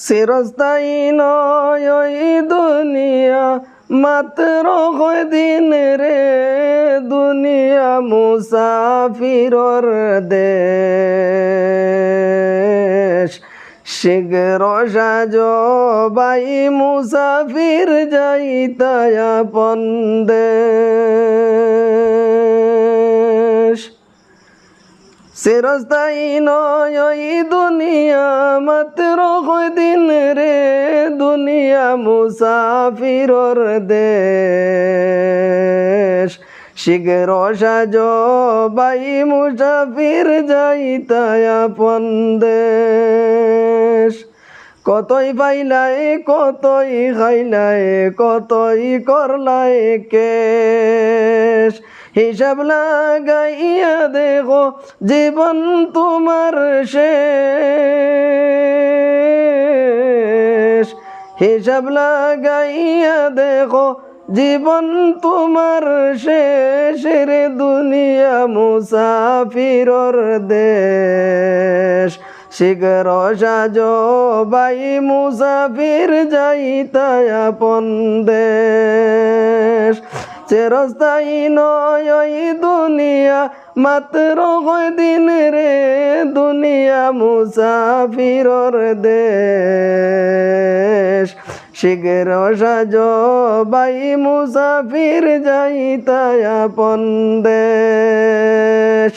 চিরস্থায়ী নয় ওই দুনিয়া, মাত্র কয়দিন রে দুনিয়া মুসাফিরর দেশ। শীঘ্র সাজো বাই মুসাফির যাইতায় আপন দেশ। চিরস্থায়ী নয় ওই দুনিয়া, মাত্র কয়দিন রে দুনিয়া মুসাফিরর দেশ। শীঘ্র সাজো বাই মুসাফির যাইতায় আপন দেশ। কতই পাইলাই কতই খাইলাই কতই করলাই কেশ, হিসাব লাগাইয়া দেখো জীবন তোমার শেষ। হিসাব লাগাইয়া দেখো জীবন তোমার শেষ রে দুনিয়া মুসাফিরর দেশ। শীঘ্র সাজো বাই মুসাফির যাইতায় আপন দেশ। চিরস্থায়ী নয় ওই দুনিয়া, মাত্র কয়দিন রে দুনিয়া মুসাফিরর দেশ। শীঘ্র সাজো বাই মুসাফির যাইতায় আপন দেশ।